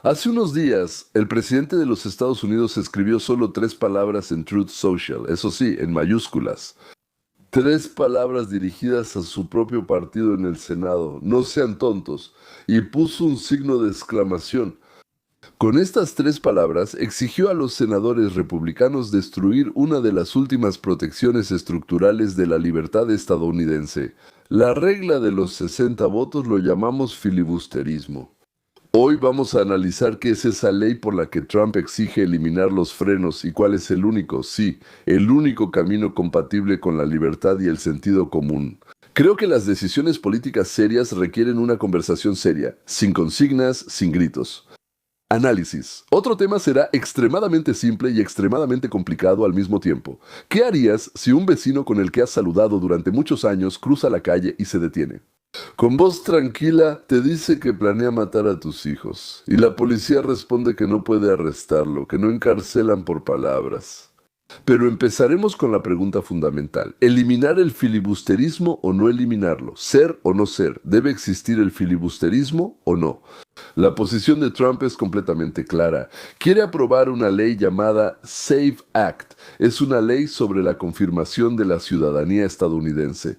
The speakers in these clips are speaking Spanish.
Hace unos días, el presidente de los Estados Unidos escribió solo 3 palabras en Truth Social, eso sí, en mayúsculas. 3 palabras dirigidas a su propio partido en el Senado, no sean tontos, y puso un signo de exclamación. Con estas 3 palabras exigió a los senadores republicanos destruir una de las últimas protecciones estructurales de la libertad estadounidense. La regla de los 60 votos lo llamamos filibusterismo. Hoy vamos a analizar qué es esa ley por la que Trump exige eliminar los frenos y cuál es el único, sí, el único camino compatible con la libertad y el sentido común. Creo que las decisiones políticas serias requieren una conversación seria, sin consignas, sin gritos. Análisis. Otro tema será extremadamente simple y extremadamente complicado al mismo tiempo. ¿Qué harías si un vecino con el que has saludado durante muchos años cruza la calle y se detiene? Con voz tranquila te dice que planea matar a tus hijos y la policía responde que no puede arrestarlo, que no encarcelan por palabras. Pero empezaremos con la pregunta fundamental. ¿Eliminar el filibusterismo o no eliminarlo? ¿Ser o no ser? ¿Debe existir el filibusterismo o no? La posición de Trump es completamente clara. Quiere aprobar una ley llamada SAVE Act. Es una ley sobre la confirmación de la ciudadanía estadounidense,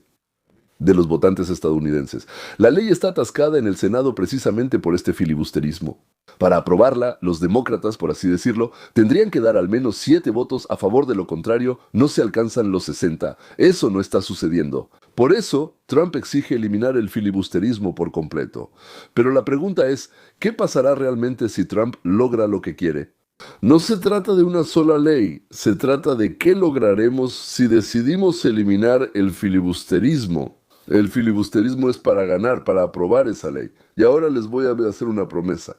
de los votantes estadounidenses. La ley está atascada en el Senado precisamente por este filibusterismo. Para aprobarla, los demócratas, por así decirlo, tendrían que dar al menos 7 votos a favor, de lo contrario, no se alcanzan los 60. Eso no está sucediendo. Por eso, Trump exige eliminar el filibusterismo por completo. Pero la pregunta es, ¿qué pasará realmente si Trump logra lo que quiere? No se trata de una sola ley, se trata de qué lograremos si decidimos eliminar el filibusterismo. El filibusterismo es para ganar, para aprobar esa ley. Y ahora les voy a hacer una promesa.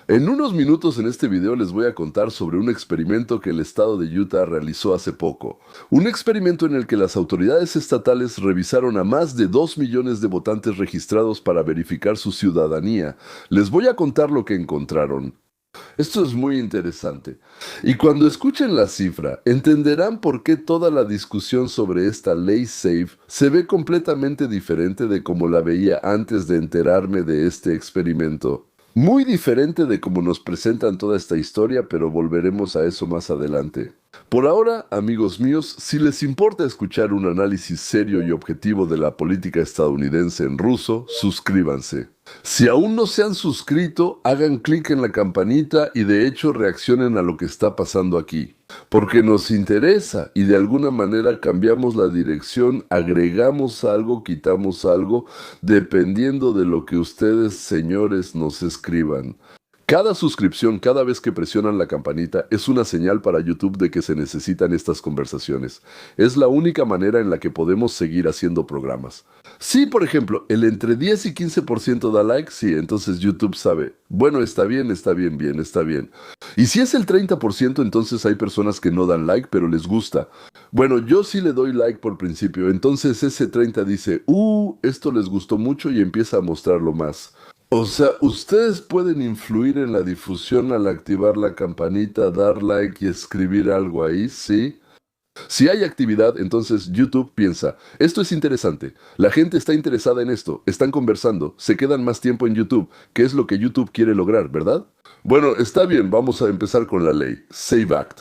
En unos minutos en este video les voy a contar sobre un experimento que el estado de Utah realizó hace poco. Un experimento en el que las autoridades estatales revisaron a más de 2 millones de votantes registrados para verificar su ciudadanía. Les voy a contar lo que encontraron. Esto es muy interesante. Y cuando escuchen la cifra, entenderán por qué toda la discusión sobre esta ley SAFE se ve completamente diferente de como la veía antes de enterarme de este experimento. Muy diferente de cómo nos presentan toda esta historia, pero volveremos a eso más adelante. Por ahora, amigos míos, si les importa escuchar un análisis serio y objetivo de la política estadounidense en ruso, suscríbanse. Si aún no se han suscrito, hagan clic en la campanita y de hecho reaccionen a lo que está pasando aquí. Porque nos interesa y de alguna manera cambiamos la dirección, agregamos algo, quitamos algo, dependiendo de lo que ustedes, señores, nos escriban. Cada suscripción, cada vez que presionan la campanita, es una señal para YouTube de que se necesitan estas conversaciones. Es la única manera en la que podemos seguir haciendo programas. Si, por ejemplo, el entre 10 y 15% da like, sí, entonces YouTube sabe, bueno, está bien, está bien, bien, está bien. Y si es el 30%, entonces hay personas que no dan like, pero les gusta. Bueno, yo sí le doy like por principio, entonces ese 30 dice, esto les gustó mucho y empieza a mostrarlo más. O sea, ustedes pueden influir en la difusión al activar la campanita, dar like y escribir algo ahí, ¿sí? Si hay actividad, entonces YouTube piensa, esto es interesante, la gente está interesada en esto, están conversando, se quedan más tiempo en YouTube, que es lo que YouTube quiere lograr, ¿verdad? Bueno, está bien, vamos a empezar con la ley, SAVE Act.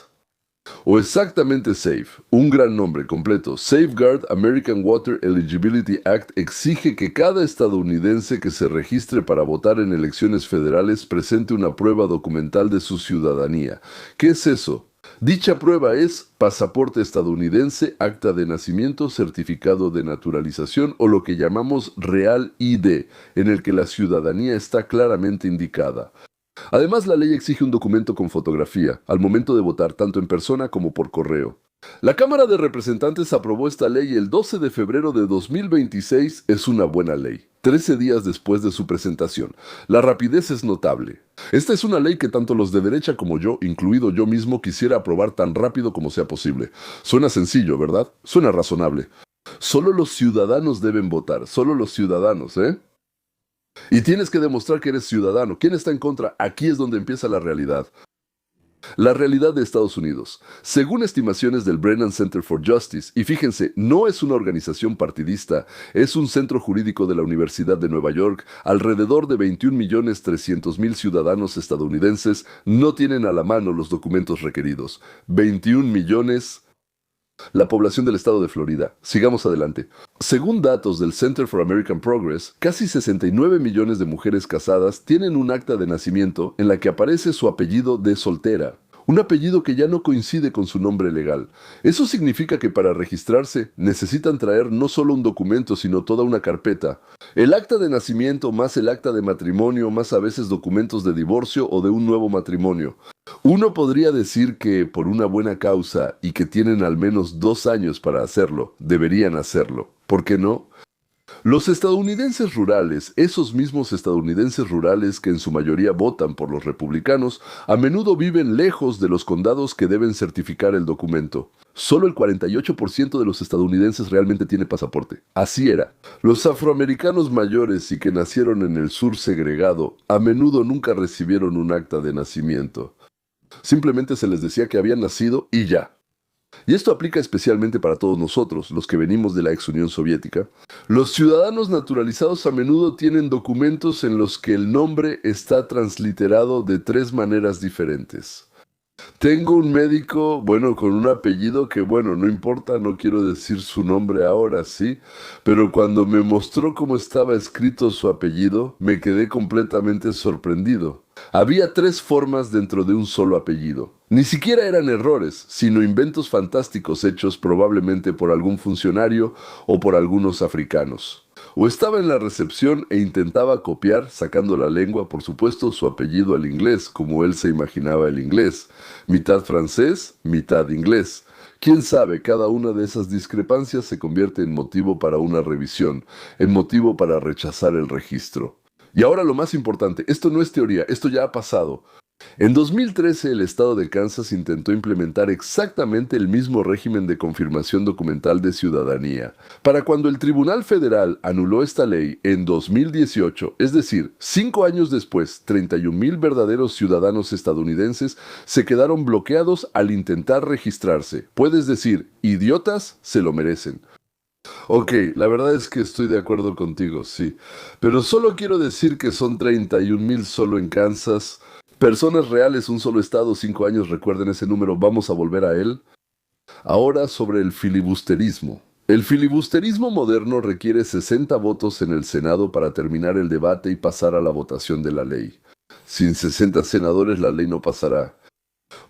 O exactamente SAFE, un gran nombre completo. Safeguard American Water Eligibility Act exige que cada estadounidense que se registre para votar en elecciones federales presente una prueba documental de su ciudadanía. ¿Qué es eso? Dicha prueba es pasaporte estadounidense, acta de nacimiento, certificado de naturalización o lo que llamamos Real ID, en el que la ciudadanía está claramente indicada. Además, la ley exige un documento con fotografía, al momento de votar tanto en persona como por correo. La Cámara de Representantes aprobó esta ley el 12 de febrero de 2026. Es una buena ley, 13 días después de su presentación. La rapidez es notable. Esta es una ley que tanto los de derecha como yo, incluido yo mismo, quisiera aprobar tan rápido como sea posible. Suena sencillo, ¿verdad? Suena razonable. Solo los ciudadanos deben votar, solo los ciudadanos, ¿eh? Y tienes que demostrar que eres ciudadano. ¿Quién está en contra? Aquí es donde empieza la realidad. La realidad de Estados Unidos. Según estimaciones del Brennan Center for Justice, y fíjense, no es una organización partidista, es un centro jurídico de la Universidad de Nueva York, alrededor de 21.300.000 ciudadanos estadounidenses no tienen a la mano los documentos requeridos. 21 millones. La población del estado de Florida. Sigamos adelante. Según datos del Center for American Progress, casi 69 millones de mujeres casadas tienen un acta de nacimiento en la que aparece su apellido de soltera. Un apellido que ya no coincide con su nombre legal. Eso significa que para registrarse necesitan traer no solo un documento, sino toda una carpeta. El acta de nacimiento más el acta de matrimonio, más a veces documentos de divorcio o de un nuevo matrimonio. Uno podría decir que por una buena causa y que tienen al menos 2 años para hacerlo, deberían hacerlo. ¿Por qué no? Los estadounidenses rurales, esos mismos estadounidenses rurales que en su mayoría votan por los republicanos, a menudo viven lejos de los condados que deben certificar el documento. Solo el 48% de los estadounidenses realmente tiene pasaporte. Así era. Los afroamericanos mayores y que nacieron en el sur segregado, a menudo nunca recibieron un acta de nacimiento. Simplemente se les decía que habían nacido y ya. Y esto aplica especialmente para todos nosotros, los que venimos de la ex Unión Soviética. Los ciudadanos naturalizados a menudo tienen documentos en los que el nombre está transliterado de 3 maneras diferentes. Tengo un médico, con un apellido que, no importa, no quiero decir su nombre ahora, sí, pero cuando me mostró cómo estaba escrito su apellido, me quedé completamente sorprendido. Había 3 formas dentro de un solo apellido. Ni siquiera eran errores, sino inventos fantásticos hechos probablemente por algún funcionario o por algunos africanos. O estaba en la recepción e intentaba copiar, sacando la lengua, por supuesto, su apellido al inglés, como él se imaginaba el inglés. Mitad francés, mitad inglés. Quién sabe, cada una de esas discrepancias se convierte en motivo para una revisión, en motivo para rechazar el registro. Y ahora lo más importante, esto no es teoría, esto ya ha pasado. En 2013 el estado de Kansas intentó implementar exactamente el mismo régimen de confirmación documental de ciudadanía. Para cuando el Tribunal Federal anuló esta ley en 2018, es decir, 5 años después, 31,000 verdaderos ciudadanos estadounidenses se quedaron bloqueados al intentar registrarse. Puedes decir, idiotas, se lo merecen. Ok, la verdad es que estoy de acuerdo contigo, sí. Pero solo quiero decir que son 31,000 solo en Kansas. Personas reales, un solo estado, 5 años, recuerden ese número, vamos a volver a él. Ahora sobre el filibusterismo. El filibusterismo moderno requiere 60 votos en el Senado para terminar el debate y pasar a la votación de la ley. Sin 60 senadores la ley no pasará.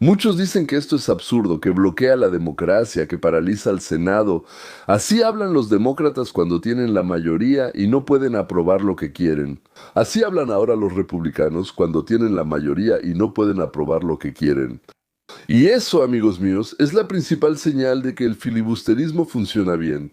Muchos dicen que esto es absurdo, que bloquea la democracia, que paraliza al Senado. Así hablan los demócratas cuando tienen la mayoría y no pueden aprobar lo que quieren. Así hablan ahora los republicanos cuando tienen la mayoría y no pueden aprobar lo que quieren. Y eso, amigos míos, es la principal señal de que el filibusterismo funciona bien.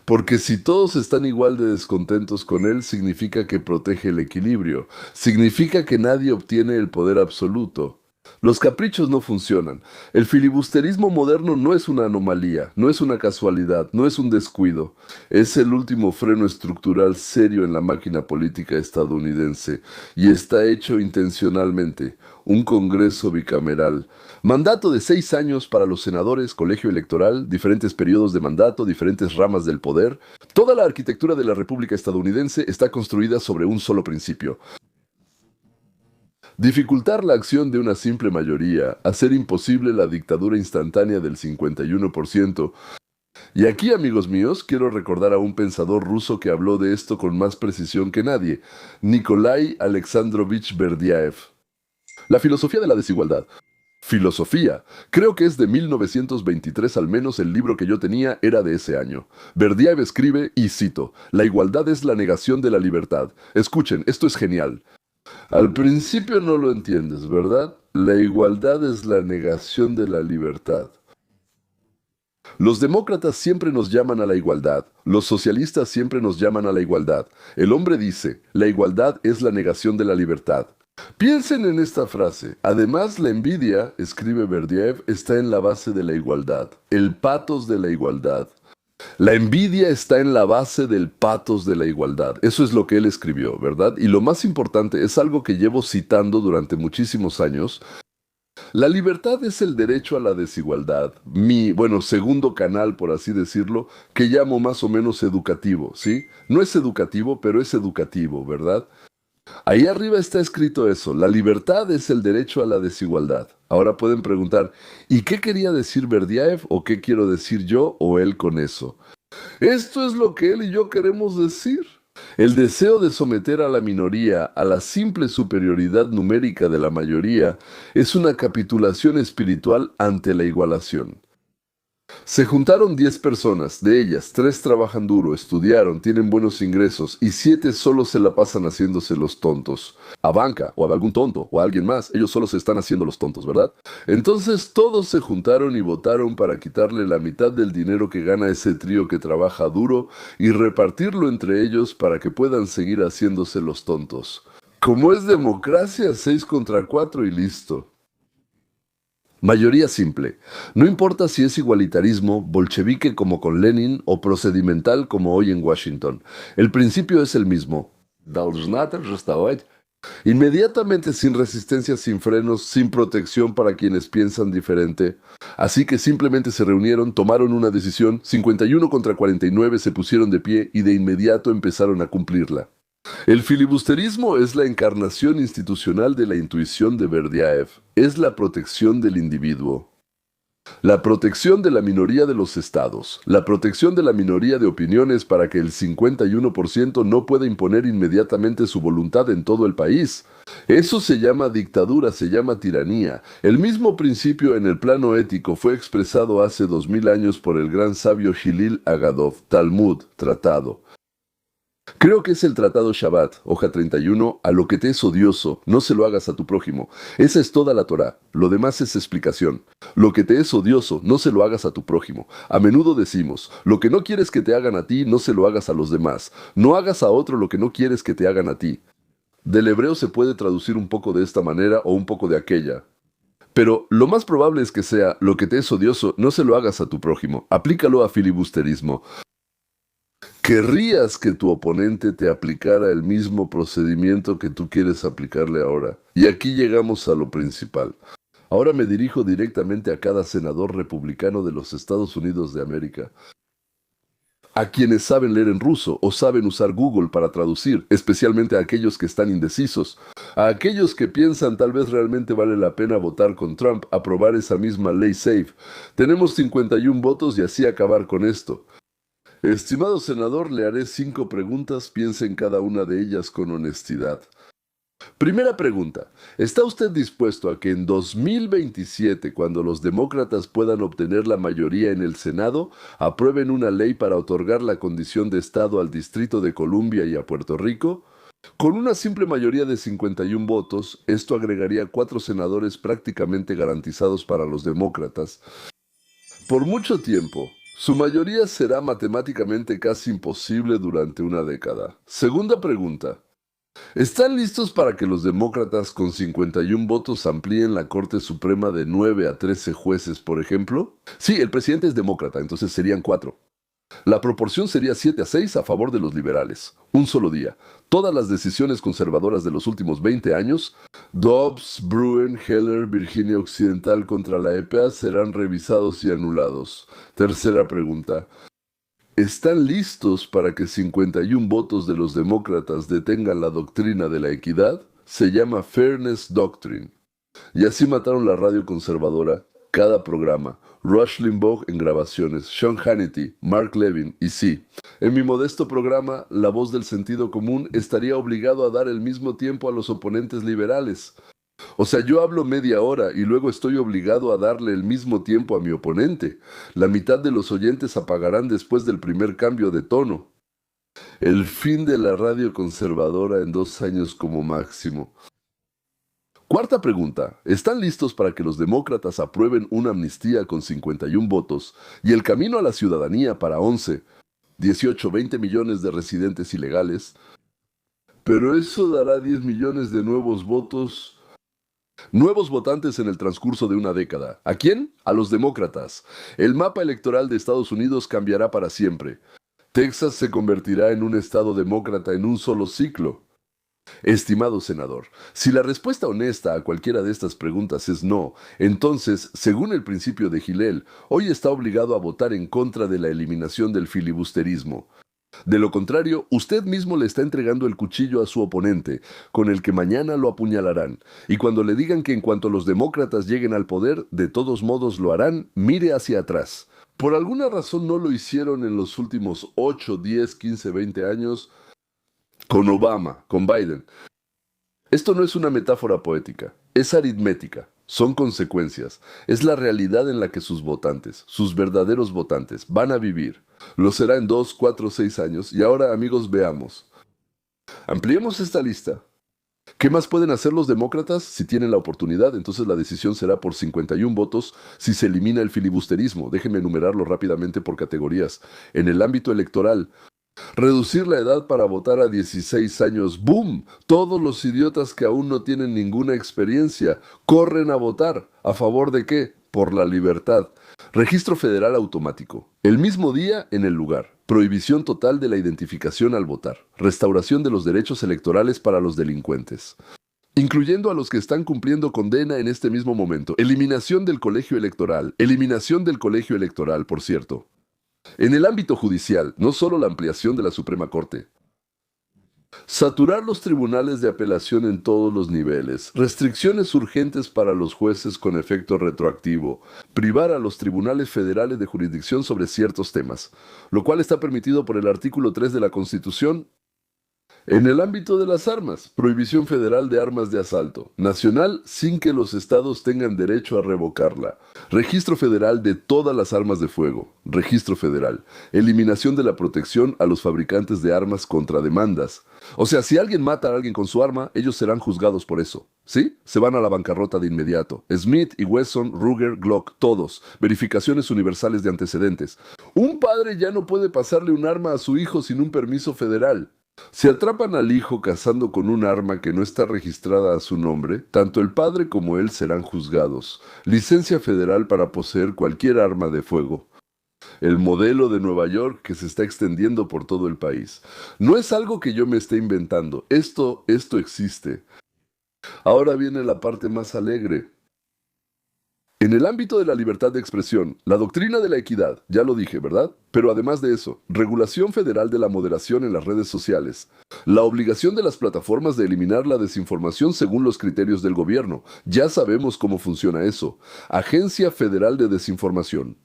Porque si todos están igual de descontentos con él, significa que protege el equilibrio, significa que nadie obtiene el poder absoluto. Los caprichos no funcionan. El filibusterismo moderno no es una anomalía, no es una casualidad, no es un descuido. Es el último freno estructural serio en la máquina política estadounidense y está hecho intencionalmente. Un Congreso bicameral. Mandato de 6 años para los senadores, colegio electoral, diferentes periodos de mandato, diferentes ramas del poder. Toda la arquitectura de la República estadounidense está construida sobre un solo principio. Dificultar la acción de una simple mayoría, hacer imposible la dictadura instantánea del 51%. Y aquí, amigos míos, quiero recordar a un pensador ruso que habló de esto con más precisión que nadie, Nikolai Alexandrovich Berdyaev. La filosofía de la desigualdad. Filosofía. Creo que es de 1923, al menos el libro que yo tenía era de ese año. Berdyaev escribe, y cito, «La igualdad es la negación de la libertad». Escuchen, esto es genial. Al principio no lo entiendes, ¿verdad? La igualdad es la negación de la libertad. Los demócratas siempre nos llaman a la igualdad. Los socialistas siempre nos llaman a la igualdad. El hombre dice, la igualdad es la negación de la libertad. Piensen en esta frase. Además, la envidia, escribe Berdyaev, está en la base de la igualdad. El patos de la igualdad. La envidia está en la base del patos de la igualdad. Eso es lo que él escribió, ¿verdad? Y lo más importante, es algo que llevo citando durante muchísimos años. La libertad es el derecho a la desigualdad. Segundo canal, por así decirlo, que llamo más o menos educativo, ¿sí? No es educativo, pero es educativo, ¿verdad? Ahí arriba está escrito eso, la libertad es el derecho a la desigualdad. Ahora pueden preguntar, ¿y qué quería decir Berdyaev o qué quiero decir yo o él con eso? Esto es lo que él y yo queremos decir. El deseo de someter a la minoría a la simple superioridad numérica de la mayoría es una capitulación espiritual ante la igualación. Se juntaron 10 personas, de ellas 3 trabajan duro, estudiaron, tienen buenos ingresos y 7 solo se la pasan haciéndose los tontos. A banca o a algún tonto o a alguien más, ellos solo se están haciendo los tontos, ¿verdad? Entonces todos se juntaron y votaron para quitarle la mitad del dinero que gana ese trío que trabaja duro y repartirlo entre ellos para que puedan seguir haciéndose los tontos. Como es democracia, 6 contra 4 y listo. Mayoría simple. No importa si es igualitarismo, bolchevique como con Lenin o procedimental como hoy en Washington. El principio es el mismo. Inmediatamente sin resistencia, sin frenos, sin protección para quienes piensan diferente. Así que simplemente se reunieron, tomaron una decisión, 51 contra 49 se pusieron de pie y de inmediato empezaron a cumplirla. El filibusterismo es la encarnación institucional de la intuición de Berdyaev. Es la protección del individuo. La protección de la minoría de los estados. La protección de la minoría de opiniones para que el 51% no pueda imponer inmediatamente su voluntad en todo el país. Eso se llama dictadura, se llama tiranía. El mismo principio en el plano ético fue expresado hace 2000 años por el gran sabio Hillel Agadov, Talmud, Tratado. Creo que es el tratado Shabbat, hoja 31, a lo que te es odioso, no se lo hagas a tu prójimo. Esa es toda la Torá, lo demás es explicación. Lo que te es odioso, no se lo hagas a tu prójimo. A menudo decimos, lo que no quieres que te hagan a ti, no se lo hagas a los demás. No hagas a otro lo que no quieres que te hagan a ti. Del hebreo se puede traducir un poco de esta manera o un poco de aquella. Pero lo más probable es que sea, lo que te es odioso, no se lo hagas a tu prójimo. Aplícalo a filibusterismo. ¿Querrías que tu oponente te aplicara el mismo procedimiento que tú quieres aplicarle ahora? Y aquí llegamos a lo principal. Ahora me dirijo directamente a cada senador republicano de los Estados Unidos de América, a quienes saben leer en ruso o saben usar Google para traducir, especialmente a aquellos que están indecisos, a aquellos que piensan tal vez realmente vale la pena votar con Trump, aprobar esa misma ley SAFE. Tenemos 51 votos y así acabar con esto. Estimado senador, le haré 5 preguntas, piense en cada una de ellas con honestidad. Primera pregunta, ¿está usted dispuesto a que en 2027, cuando los demócratas puedan obtener la mayoría en el Senado, aprueben una ley para otorgar la condición de Estado al Distrito de Columbia y a Puerto Rico? Con una simple mayoría de 51 votos, esto agregaría 4 senadores prácticamente garantizados para los demócratas. Por mucho tiempo, su mayoría será matemáticamente casi imposible durante una década. Segunda pregunta. ¿Están listos para que los demócratas con 51 votos amplíen la Corte Suprema de 9 a 13 jueces, por ejemplo? Sí, el presidente es demócrata, entonces serían 4. La proporción sería 7 a 6 a favor de los liberales. Un solo día. Todas las decisiones conservadoras de los últimos 20 años, Dobbs, Bruen, Heller, Virginia Occidental contra la EPA, serán revisados y anulados. Tercera pregunta. ¿Están listos para que 51 votos de los demócratas detengan la doctrina de la equidad? Se llama Fairness Doctrine. Y así mataron la radio conservadora, cada programa. Rush Limbaugh en grabaciones, Sean Hannity, Mark Levin y sí. En mi modesto programa, La Voz del Sentido Común estaría obligado a dar el mismo tiempo a los oponentes liberales. O sea, yo hablo media hora y luego estoy obligado a darle el mismo tiempo a mi oponente. La mitad de los oyentes apagarán después del primer cambio de tono. El fin de la radio conservadora en 2 años como máximo. Cuarta pregunta. ¿Están listos para que los demócratas aprueben una amnistía con 51 votos y el camino a la ciudadanía para 11, 18, 20 millones de residentes ilegales? Pero eso dará 10 millones de nuevos votos. Nuevos votantes en el transcurso de una década. ¿A quién? A los demócratas. El mapa electoral de Estados Unidos cambiará para siempre. Texas se convertirá en un estado demócrata en un solo ciclo. Estimado senador, si la respuesta honesta a cualquiera de estas preguntas es no, entonces, según el principio de Hillel, hoy está obligado a votar en contra de la eliminación del filibusterismo. De lo contrario, usted mismo le está entregando el cuchillo a su oponente, con el que mañana lo apuñalarán. Y cuando le digan que en cuanto los demócratas lleguen al poder, de todos modos lo harán, mire hacia atrás. Por alguna razón no lo hicieron en los últimos 8, 10, 15, 20 años con Obama, con Biden. Esto no es una metáfora poética, es aritmética, son consecuencias, es la realidad en la que sus votantes, sus verdaderos votantes, van a vivir. Lo será en 2, 4, 6 años y ahora, amigos, veamos. Ampliemos esta lista. ¿Qué más pueden hacer los demócratas? Si tienen la oportunidad, entonces la decisión será por 51 votos si se elimina el filibusterismo. Déjenme enumerarlo rápidamente por categorías. En el ámbito electoral, reducir la edad para votar a 16 años. ¡Boom! Todos los idiotas que aún no tienen ninguna experiencia corren a votar. ¿A favor de qué? Por la libertad. Registro federal automático. El mismo día, en el lugar. Prohibición total de la identificación al votar. Restauración de los derechos electorales para los delincuentes, incluyendo a los que están cumpliendo condena en este mismo momento. Eliminación del colegio electoral. Eliminación del colegio electoral, por cierto. En el ámbito judicial, no solo la ampliación de la Suprema Corte. Saturar los tribunales de apelación en todos los niveles. Restricciones urgentes para los jueces con efecto retroactivo. Privar a los tribunales federales de jurisdicción sobre ciertos temas, lo cual está permitido por el artículo 3 de la Constitución. En el ámbito de las armas, prohibición federal de armas de asalto, nacional sin que los estados tengan derecho a revocarla. Registro federal de todas las armas de fuego. Registro federal. Eliminación de la protección a los fabricantes de armas contra demandas. O sea, si alguien mata a alguien con su arma, ellos serán juzgados por eso. ¿Sí? Se van a la bancarrota de inmediato. Smith y Wesson, Ruger, Glock, todos. Verificaciones universales de antecedentes. Un padre ya no puede pasarle un arma a su hijo sin un permiso federal. Si atrapan al hijo cazando con un arma que no está registrada a su nombre, tanto el padre como él serán juzgados. Licencia federal para poseer cualquier arma de fuego. El modelo de Nueva York que se está extendiendo por todo el país. No es algo que yo me esté inventando. Esto existe. Ahora viene la parte más alegre. En el ámbito de la libertad de expresión, la doctrina de la equidad, ya lo dije, ¿verdad? Pero además de eso, regulación federal de la moderación en las redes sociales, la obligación de las plataformas de eliminar la desinformación según los criterios del gobierno, ya sabemos cómo funciona eso, Agencia Federal de Desinformación,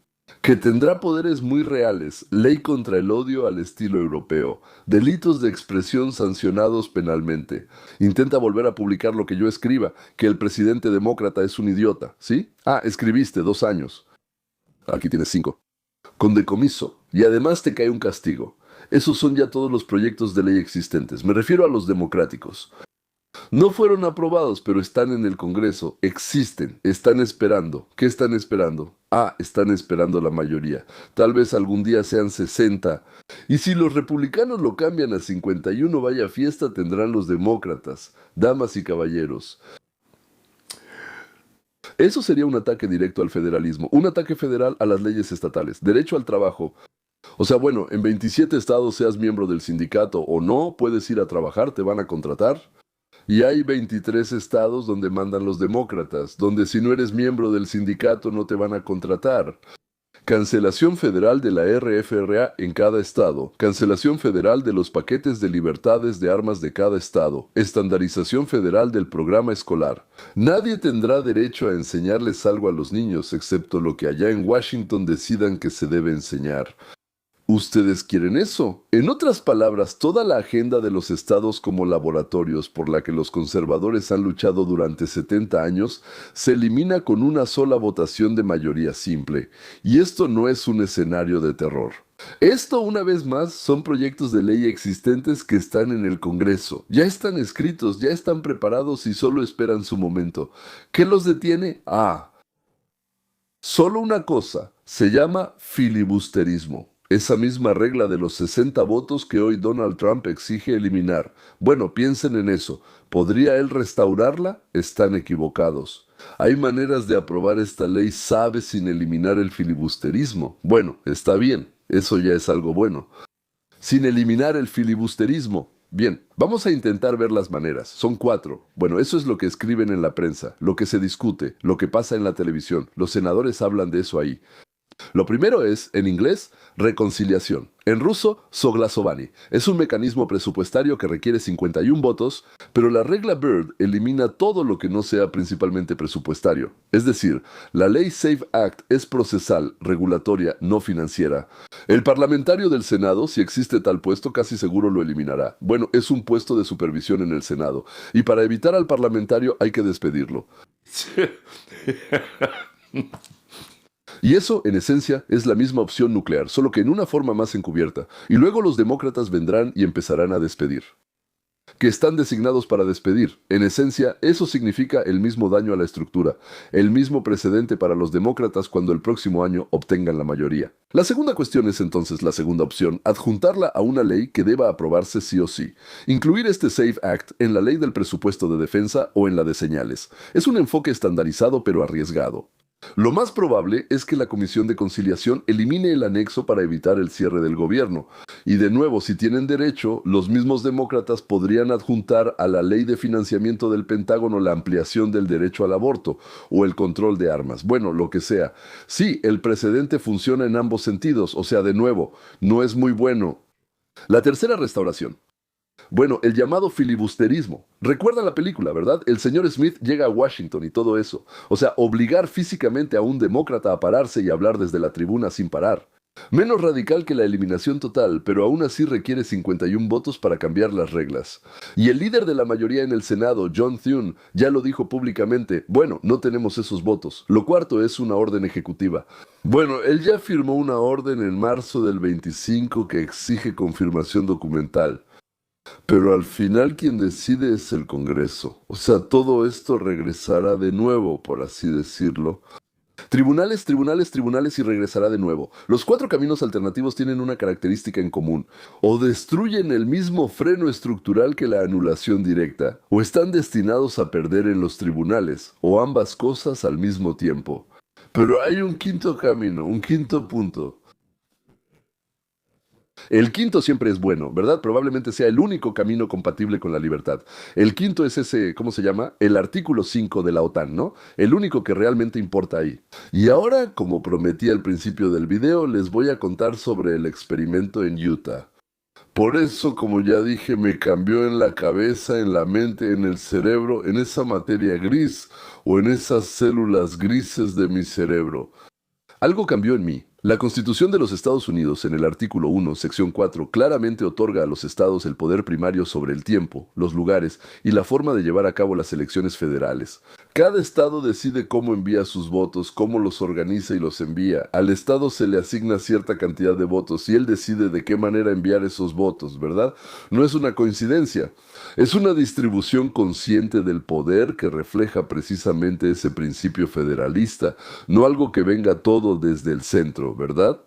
que tendrá poderes muy reales, ley contra el odio al estilo europeo, delitos de expresión sancionados penalmente. Intenta volver a publicar lo que yo escriba, que el presidente demócrata es un idiota, ¿sí? Ah, escribiste 2 años. Aquí tienes 5. Con decomiso, y además te cae un castigo. Esos son ya todos los proyectos de ley existentes, me refiero a los democráticos. No fueron aprobados, pero están en el Congreso, existen, están esperando. ¿Qué están esperando? Ah, están esperando la mayoría. Tal vez algún día sean 60. Y si los republicanos lo cambian a 51, vaya fiesta tendrán los demócratas, damas y caballeros. Eso sería un ataque directo al federalismo, un ataque federal a las leyes estatales, derecho al trabajo. O sea, bueno, en 27 estados seas miembro del sindicato o no, puedes ir a trabajar, te van a contratar. Y hay 23 estados donde mandan los demócratas, donde si no eres miembro del sindicato no te van a contratar. Cancelación federal de la RFRA en cada estado. Cancelación federal de los paquetes de libertades de armas de cada estado. Estandarización federal del programa escolar. Nadie tendrá derecho a enseñarles algo a los niños excepto lo que allá en Washington decidan que se debe enseñar. ¿Ustedes quieren eso? En otras palabras, toda la agenda de los estados como laboratorios por la que los conservadores han luchado durante 70 años se elimina con una sola votación de mayoría simple. Y esto no es un escenario de terror. Esto, una vez más, son proyectos de ley existentes que están en el Congreso. Ya están escritos, ya están preparados y solo esperan su momento. ¿Qué los detiene? Solo una cosa. Se llama filibusterismo. Esa misma regla de los 60 votos que hoy Donald Trump exige eliminar. Bueno, piensen en eso. ¿Podría él restaurarla? Están equivocados. Hay maneras de aprobar esta ley sabe sin eliminar el filibusterismo. Bueno, está bien. Eso ya es algo bueno. Sin eliminar el filibusterismo. Bien, vamos a intentar ver las maneras. Son 4. Bueno, eso es lo que escriben en la prensa, lo que se discute, lo que pasa en la televisión. Los senadores hablan de eso ahí. Lo primero es, en inglés, reconciliación. En ruso, soglasovani. Es un mecanismo presupuestario que requiere 51 votos, pero la regla Byrd elimina todo lo que no sea principalmente presupuestario. Es decir, la ley SAFE Act es procesal, regulatoria, no financiera. El parlamentario del Senado, si existe tal puesto, casi seguro lo eliminará. Bueno, es un puesto de supervisión en el Senado, y para evitar al parlamentario hay que despedirlo. Y eso, en esencia, es la misma opción nuclear, solo que en una forma más encubierta. Y luego los demócratas vendrán y empezarán a despedir. Que están designados para despedir. En esencia, eso significa el mismo daño a la estructura, el mismo precedente para los demócratas cuando el próximo año obtengan la mayoría. La segunda cuestión es entonces la segunda opción, adjuntarla a una ley que deba aprobarse sí o sí. Incluir este SAFE Act en la ley del presupuesto de defensa o en la de señales. Es un enfoque estandarizado pero arriesgado. Lo más probable es que la Comisión de Conciliación elimine el anexo para evitar el cierre del gobierno. Y de nuevo, si tienen derecho, los mismos demócratas podrían adjuntar a la ley de financiamiento del Pentágono la ampliación del derecho al aborto o el control de armas. Bueno, lo que sea. Sí, el precedente funciona en ambos sentidos, o sea, de nuevo, no es muy bueno. La tercera restauración. Bueno, el llamado filibusterismo. Recuerda la película, ¿verdad? El señor Smith llega a Washington y todo eso. O sea, obligar físicamente a un demócrata a pararse y hablar desde la tribuna sin parar. Menos radical que la eliminación total, pero aún así requiere 51 votos para cambiar las reglas. Y el líder de la mayoría en el Senado, John Thune, ya lo dijo públicamente, bueno, no tenemos esos votos. Lo cuarto es una orden ejecutiva. Bueno, él ya firmó una orden en marzo del 25 que exige confirmación documental. Pero al final quien decide es el Congreso. O sea, todo esto regresará de nuevo, por así decirlo. Tribunales, tribunales, tribunales y regresará de nuevo. Los 4 caminos alternativos tienen una característica en común. O destruyen el mismo freno estructural que la anulación directa, o están destinados a perder en los tribunales, o ambas cosas al mismo tiempo. Pero hay un quinto camino, un quinto punto. El quinto siempre es bueno, ¿verdad? Probablemente sea el único camino compatible con la libertad. El quinto es ese, ¿cómo se llama? El artículo 5 de la OTAN, ¿no? El único que realmente importa ahí. Y ahora, como prometí al principio del video, les voy a contar sobre el experimento en Utah. Por eso, como ya dije, me cambió en la cabeza, en la mente, en el cerebro, en esa materia gris o en esas células grises de mi cerebro. Algo cambió en mí. La Constitución de los Estados Unidos, en el artículo 1, sección 4, claramente otorga a los estados el poder primario sobre el tiempo, los lugares y la forma de llevar a cabo las elecciones federales. Cada estado decide cómo envía sus votos, cómo los organiza y los envía. Al estado se le asigna cierta cantidad de votos y él decide de qué manera enviar esos votos, ¿verdad? No es una coincidencia. Es una distribución consciente del poder que refleja precisamente ese principio federalista, no algo que venga todo desde el centro, ¿verdad?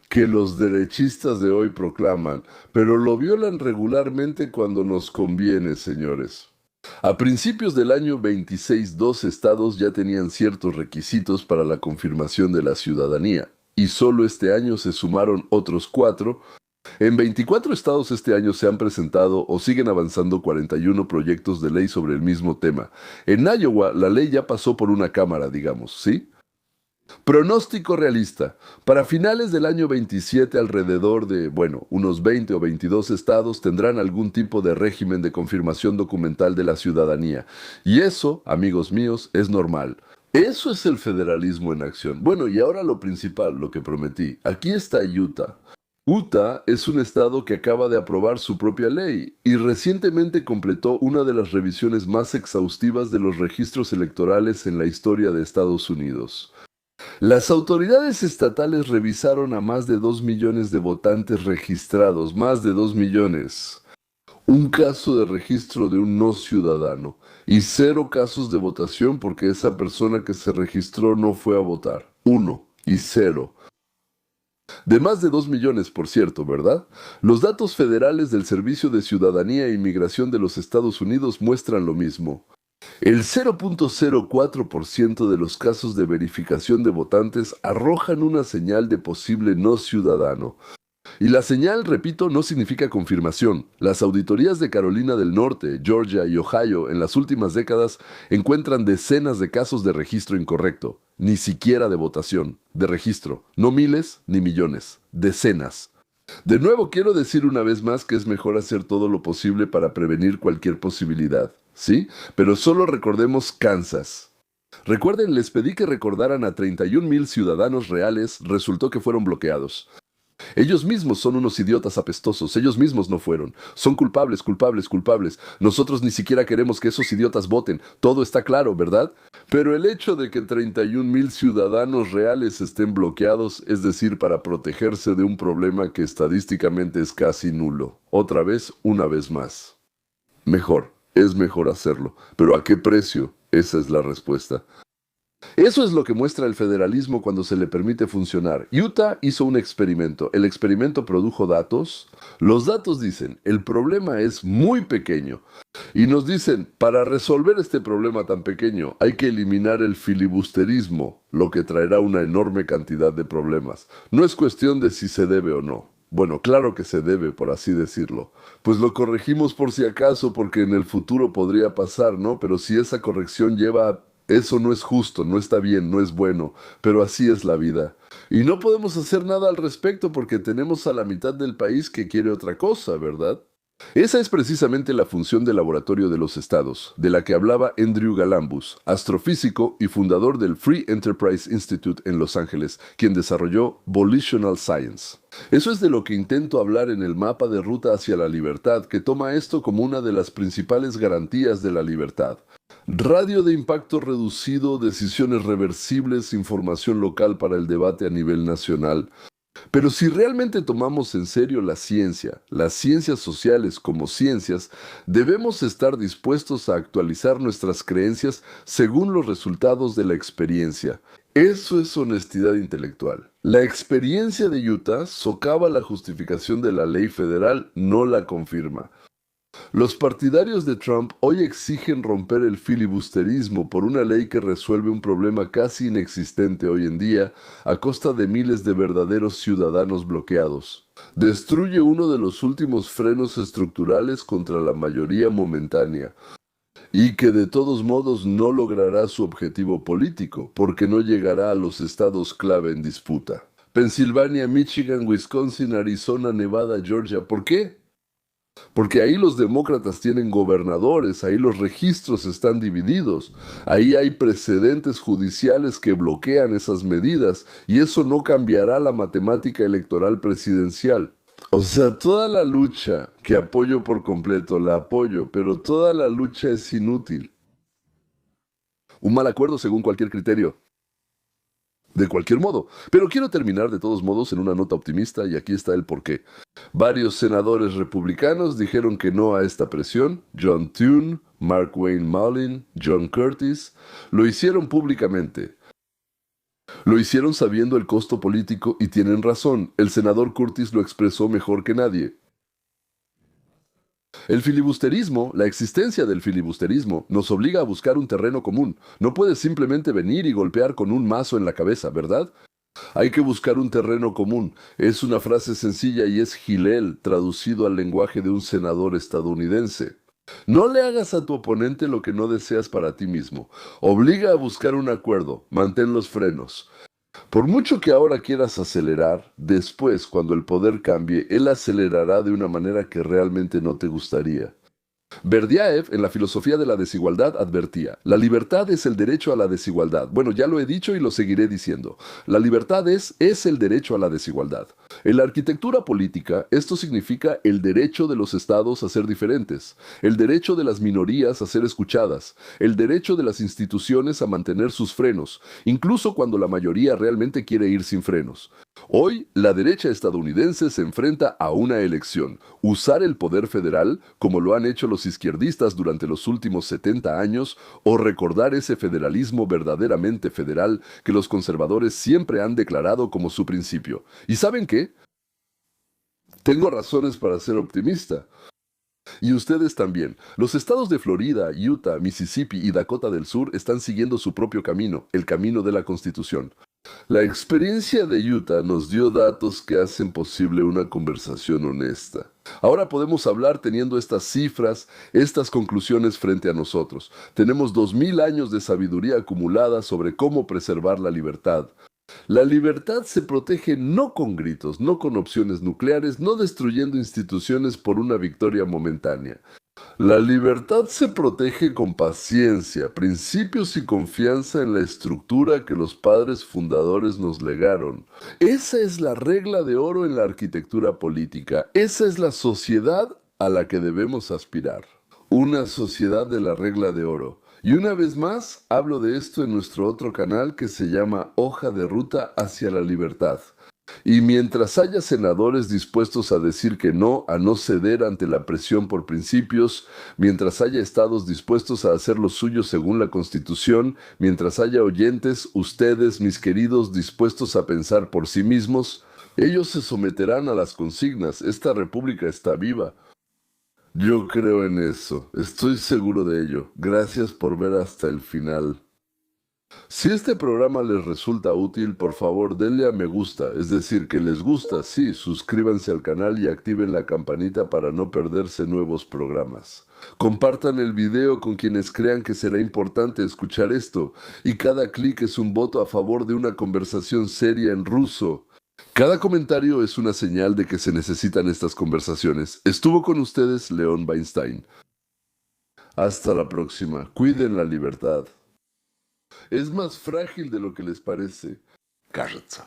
Que los derechistas de hoy proclaman, pero lo violan regularmente cuando nos conviene, señores. A principios del año 26, 2 estados ya tenían ciertos requisitos para la confirmación de la ciudadanía, y solo este año se sumaron otros 4. En 24 estados este año se han presentado o siguen avanzando 41 proyectos de ley sobre el mismo tema. En Iowa la ley ya pasó por una cámara, digamos, ¿sí? Pronóstico realista. Para finales del año 27 alrededor de, bueno, unos 20 o 22 estados tendrán algún tipo de régimen de confirmación documental de la ciudadanía. Y eso, amigos míos, es normal. Eso es el federalismo en acción. Bueno, y ahora lo principal, lo que prometí. Aquí está Utah. Utah es un estado que acaba de aprobar su propia ley y recientemente completó una de las revisiones más exhaustivas de los registros electorales en la historia de Estados Unidos. Las autoridades estatales revisaron a más de 2 millones de votantes registrados, más de 2 millones. Un caso de registro de un no ciudadano y 0 casos de votación porque esa persona que se registró no fue a votar. 1 y 0. De más de 2 millones, por cierto, ¿verdad? Los datos federales del Servicio de Ciudadanía e Inmigración de los Estados Unidos muestran lo mismo. El 0.04% de los casos de verificación de votantes arrojan una señal de posible no ciudadano. Y la señal, repito, no significa confirmación. Las auditorías de Carolina del Norte, Georgia y Ohio en las últimas décadas encuentran decenas de casos de registro incorrecto, ni siquiera de votación, de registro, no miles ni millones, decenas. De nuevo, quiero decir una vez más que es mejor hacer todo lo posible para prevenir cualquier posibilidad, ¿sí? Pero solo recordemos Kansas. Recuerden, les pedí que recordaran a 31,000 ciudadanos reales, resultó que fueron bloqueados. Ellos mismos son unos idiotas apestosos, ellos mismos no fueron. Son culpables, culpables, culpables. Nosotros ni siquiera queremos que esos idiotas voten. Todo está claro, ¿verdad? Pero el hecho de que 31,000 ciudadanos reales estén bloqueados, es decir, para protegerse de un problema que estadísticamente es casi nulo. Otra vez, una vez más. Mejor, es mejor hacerlo. ¿Pero a qué precio? Esa es la respuesta. Eso es lo que muestra el federalismo cuando se le permite funcionar. Utah hizo un experimento. El experimento produjo datos. Los datos dicen, el problema es muy pequeño. Y nos dicen, para resolver este problema tan pequeño hay que eliminar el filibusterismo, lo que traerá una enorme cantidad de problemas. No es cuestión de si se debe o no. Bueno, claro que se debe, por así decirlo. Pues lo corregimos por si acaso, porque en el futuro podría pasar, ¿no? Pero si esa corrección lleva a... Eso no es justo, no está bien, no es bueno, pero así es la vida. Y no podemos hacer nada al respecto porque tenemos a la mitad del país que quiere otra cosa, ¿verdad? Esa es precisamente la función del Laboratorio de los Estados, de la que hablaba Andrew Galambus, astrofísico y fundador del Free Enterprise Institute en Los Ángeles, quien desarrolló Volitional Science. Eso es de lo que intento hablar en el mapa de ruta hacia la libertad, que toma esto como una de las principales garantías de la libertad. Radio de impacto reducido, decisiones reversibles, información local para el debate a nivel nacional. Pero si realmente tomamos en serio la ciencia, las ciencias sociales como ciencias, debemos estar dispuestos a actualizar nuestras creencias según los resultados de la experiencia. Eso es honestidad intelectual. La experiencia de Utah socava la justificación de la ley federal, no la confirma. Los partidarios de Trump hoy exigen romper el filibusterismo por una ley que resuelve un problema casi inexistente hoy en día a costa de miles de verdaderos ciudadanos bloqueados. Destruye uno de los últimos frenos estructurales contra la mayoría momentánea y que de todos modos no logrará su objetivo político porque no llegará a los estados clave en disputa. Pensilvania, Michigan, Wisconsin, Arizona, Nevada, Georgia. ¿Por qué? Porque ahí los demócratas tienen gobernadores, ahí los registros están divididos, ahí hay precedentes judiciales que bloquean esas medidas y eso no cambiará la matemática electoral presidencial. O sea, toda la lucha, que apoyo por completo, la apoyo, pero toda la lucha es inútil. Un mal acuerdo según cualquier criterio. De cualquier modo, pero quiero terminar de todos modos en una nota optimista y aquí está el porqué. Varios senadores republicanos dijeron que no a esta presión. John Thune, Mark Wayne Mullin, John Curtis, lo hicieron públicamente. Lo hicieron sabiendo el costo político y tienen razón. El senador Curtis lo expresó mejor que nadie. El filibusterismo, la existencia del filibusterismo, nos obliga a buscar un terreno común. No puedes simplemente venir y golpear con un mazo en la cabeza, ¿verdad? Hay que buscar un terreno común. Es una frase sencilla y es Hillel, traducido al lenguaje de un senador estadounidense. No le hagas a tu oponente lo que no deseas para ti mismo. Obliga a buscar un acuerdo. Mantén los frenos. Por mucho que ahora quieras acelerar, después, cuando el poder cambie, él acelerará de una manera que realmente no te gustaría. Berdyaev, en la filosofía de la desigualdad, advertía, la libertad es el derecho a la desigualdad. Bueno, ya lo he dicho y lo seguiré diciendo. La libertad es el derecho a la desigualdad. En la arquitectura política, esto significa el derecho de los estados a ser diferentes, el derecho de las minorías a ser escuchadas, el derecho de las instituciones a mantener sus frenos, incluso cuando la mayoría realmente quiere ir sin frenos. Hoy, la derecha estadounidense se enfrenta a una elección: usar el poder federal, como lo han hecho los izquierdistas durante los últimos 70 años, o recordar ese federalismo verdaderamente federal que los conservadores siempre han declarado como su principio. ¿Y saben qué? Tengo razones para ser optimista. Y ustedes también. Los estados de Florida, Utah, Mississippi y Dakota del Sur están siguiendo su propio camino, el camino de la Constitución. La experiencia de Utah nos dio datos que hacen posible una conversación honesta. Ahora podemos hablar teniendo estas cifras, estas conclusiones frente a nosotros. Tenemos 2000 años de sabiduría acumulada sobre cómo preservar la libertad. La libertad se protege no con gritos, no con opciones nucleares, no destruyendo instituciones por una victoria momentánea. La libertad se protege con paciencia, principios y confianza en la estructura que los padres fundadores nos legaron. Esa es la regla de oro en la arquitectura política. Esa es la sociedad a la que debemos aspirar. Una sociedad de la regla de oro. Y una vez más, hablo de esto en nuestro otro canal que se llama Hoja de Ruta hacia la Libertad. Y mientras haya senadores dispuestos a decir que no, a no ceder ante la presión por principios, mientras haya estados dispuestos a hacer lo suyo según la Constitución, mientras haya oyentes, ustedes, mis queridos, dispuestos a pensar por sí mismos, ellos se someterán a las consignas. Esta república está viva. Yo creo en eso, estoy seguro de ello. Gracias por ver hasta el final. Si este programa les resulta útil, por favor denle a me gusta, es decir, que les gusta, sí, suscríbanse al canal y activen la campanita para no perderse nuevos programas. Compartan el video con quienes crean que será importante escuchar esto, y cada clic es un voto a favor de una conversación seria en ruso. Cada comentario es una señal de que se necesitan estas conversaciones. Estuvo con ustedes León Weinstein. Hasta la próxima. Cuiden la libertad. Es más frágil de lo que les parece. Кажется.